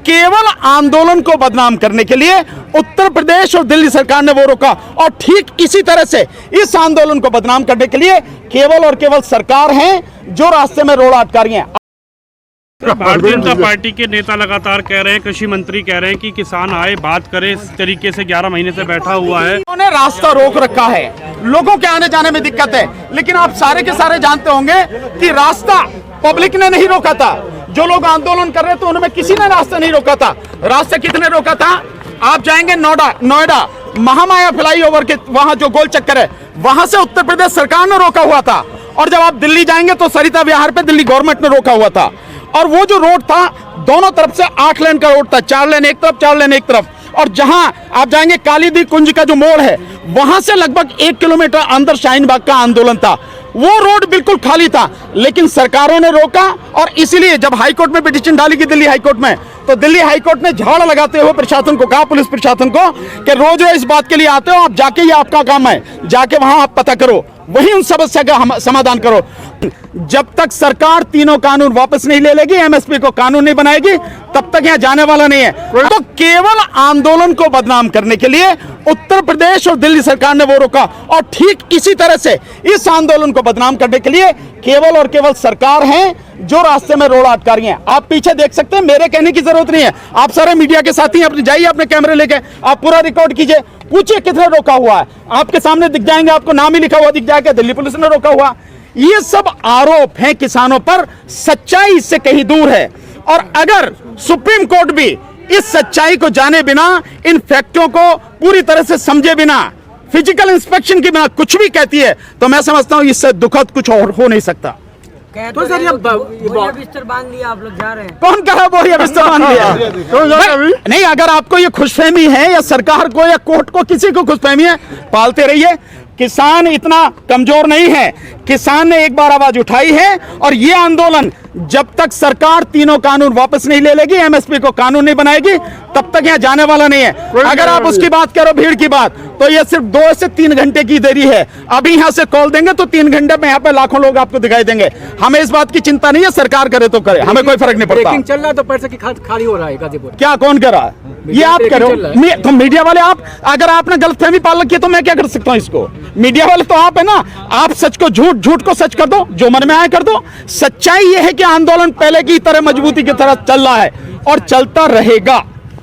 केवल आंदोलन को बदनाम करने के लिए उत्तर प्रदेश और दिल्ली सरकार ने वो रोका, और ठीक इसी तरह से इस आंदोलन को बदनाम करने के लिए केवल और केवल सरकार है जो रास्ते में रोड़ा अटका रही है। भारतीय जनता पार्टी के नेता लगातार कह रहे हैं, कृषि मंत्री कह रहे हैं कि किसान आए बात करे, इस तरीके से 11 महीने से बैठा हुआ है। उन्होंने रास्ता रोक रखा है, लोगों के आने जाने में दिक्कत है, लेकिन आप सारे के सारे जानते होंगे कि रास्ता पब्लिक ने नहीं रोका था। जो लोग आंदोलन कर रहे थे उनमें किसी ने रास्ता नहीं रोका था। रास्ता किसने रोका था? आप जाएंगे नोएडा महामाया फ्लाईओवर के वहां जो गोल चक्कर है, वहां से उत्तर प्रदेश सरकार ने रोका हुआ था। और जब आप दिल्ली जाएंगे तो सरिता विहार पे दिल्ली गवर्नमेंट ने रोका हुआ था। और वो जो रोड था दोनों तरफ से 8 लेन का रोड था, 4 लेन एक तरफ 4 लेन एक तरफ। और जहां आप जाएंगे कालीदी कुंज का जो मोड़ है, वहां से लगभग 1 किलोमीटर अंदर शाहीन बाग का आंदोलन था। वो रोड बिल्कुल खाली था, लेकिन सरकारों ने रोका। और इसीलिए जब हाईकोर्ट में पिटीशन डाली गई दिल्ली हाईकोर्ट में, तो दिल्ली हाईकोर्ट ने झाड़ लगाते हुए प्रशासन को कहा, पुलिस प्रशासन को, कि रोज इस बात के लिए आते हो आप, जाके ये आपका काम है, जाके वहां आप पता करो, वही उन समस्या का समाधान करो। जब तक सरकार तीनों कानून वापस नहीं ले लेगी, एमएसपी को कानून नहीं बनाएगी, तब तक यहाँ जाने वाला नहीं है। तो केवल आंदोलन को बदनाम करने के लिए उत्तर प्रदेश और दिल्ली सरकार ने वो रोका, और ठीक इसी तरह से इस आंदोलन को बदनाम करने के लिए केवल और केवल सरकार है जो रास्ते में रोड़ा अटका रही है। आप पीछे देख सकते हैं, मेरे कहने की जरूरत नहीं है, आप सारे मीडिया के साथी अपने जाइए, अपने कैमरे लेके आप पूरा रिकॉर्ड कीजिए, पूछिए कितने रोका हुआ है, आपके सामने दिख जाएंगे, आपको नाम ही लिखा हुआ दिख जाएगा, दिल्ली पुलिस ने रोका हुआ। ये सब आरोप हैं किसानों पर, सच्चाई इससे कहीं दूर है। और अगर सुप्रीम कोर्ट भी इस सच्चाई को जाने बिना, इन फैक्टों को पूरी तरह से समझे बिना, फिजिकल इंस्पेक्शन के बिना कुछ भी कहती है, तो मैं समझता हूं इससे दुखद कुछ और हो नहीं सकता। तो सर ये बिस्तर बांध लिया, आप लोग जा रहे हैं। कौन कहा बोरिया बिस्तर बांध लिया? नहीं, अगर आपको ये खुशफहमी है, या सरकार को या कोर्ट को किसी को खुशफहमी है, पालते रहिए। किसान इतना कमजोर नहीं है, किसान ने एक बार आवाज उठाई है, और ये आंदोलन जब तक सरकार तीनों कानून वापस नहीं ले लेगी, एमएसपी को कानून नहीं बनाएगी, तब तक यहाँ जाने वाला नहीं है। अगर आप उसकी बात करो, भीड़ की बात, तो ये सिर्फ 2 से 3 घंटे की देरी है। अभी यहाँ से कॉल देंगे तो 3 घंटे में यहाँ पे लाखों लोग आपको दिखाई देंगे। हमें इस बात की चिंता नहीं है, सरकार करे तो करे, हमें कोई फर्क नहीं पड़ता। चल रहा है तो पैसे की खाली हो रहा है गाजीपुर। क्या कौन कर रहा है? ये आप करो, तो मीडिया वाले आप, अगर आपने गलतफहमी पाल रखी है तो मैं क्या कर सकता हूँ इसको? मीडिया वाले तो आप है ना, आप सच को झूठ, झूठ को सच कर दो, जो मन में आए कर दो। सच्चाई ये है कि आंदोलन पहले की तरह मजबूती की तरह चल रहा है और चलता रहेगा।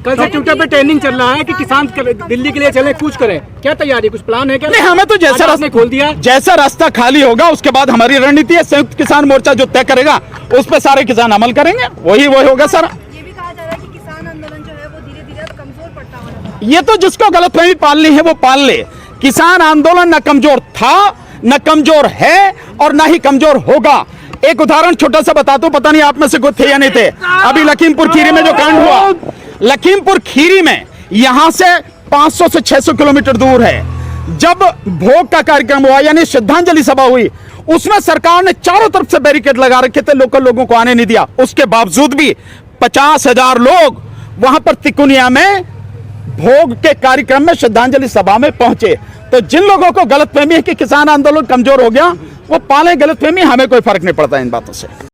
कल से ट्विटर पे ट्रेंडिंग चल रहा है कि किसान दिल्ली के लिए चले, कूच करें, क्या तैयारी, कुछ प्लान है क्या? नहीं, हमें तो जैसा रास्ता खोल दिया, जैसा रास्ता खाली होगा उसके बाद हमारी रणनीति है, संयुक्त किसान मोर्चा जो तय करेगा उस पर सारे किसान अमल करेंगे, वही होगा सर। ये भी कहा जा रहा है कि किसान आंदोलन जो है वो धीरे-धीरे कमजोर पड़ता हुआ है। ये तो जिसको गलतफहमी पालनी है वो पाल ले। किसान आंदोलन न कमजोर था, न कमजोर है, और न ही कमजोर होगा। एक उदाहरण छोटा सा बताता हूं, पता नहीं आप में से कोई थे या नहीं थे। अभी लखीमपुर खीरी में जो कांड हुआ, लखीमपुर खीरी में यहां से 500 से 600 किलोमीटर दूर है, जब भोग का कार्यक्रम हुआ, यानी श्रद्धांजलि सभा हुई, उसमें सरकार ने चारों तरफ से बैरिकेड लगा रखे थे, लोकल लोगों को आने नहीं दिया। उसके बावजूद भी 50,000 लोग वहां पर तिकुनिया में भोग के कार्यक्रम में, श्रद्धांजलि सभा में पहुंचे। तो जिन लोगों को गलतफहमी है कि किसान आंदोलन कमजोर हो गया, वो पाले गलतफहमी, हमें कोई फर्क नहीं पड़ता इन बातों से।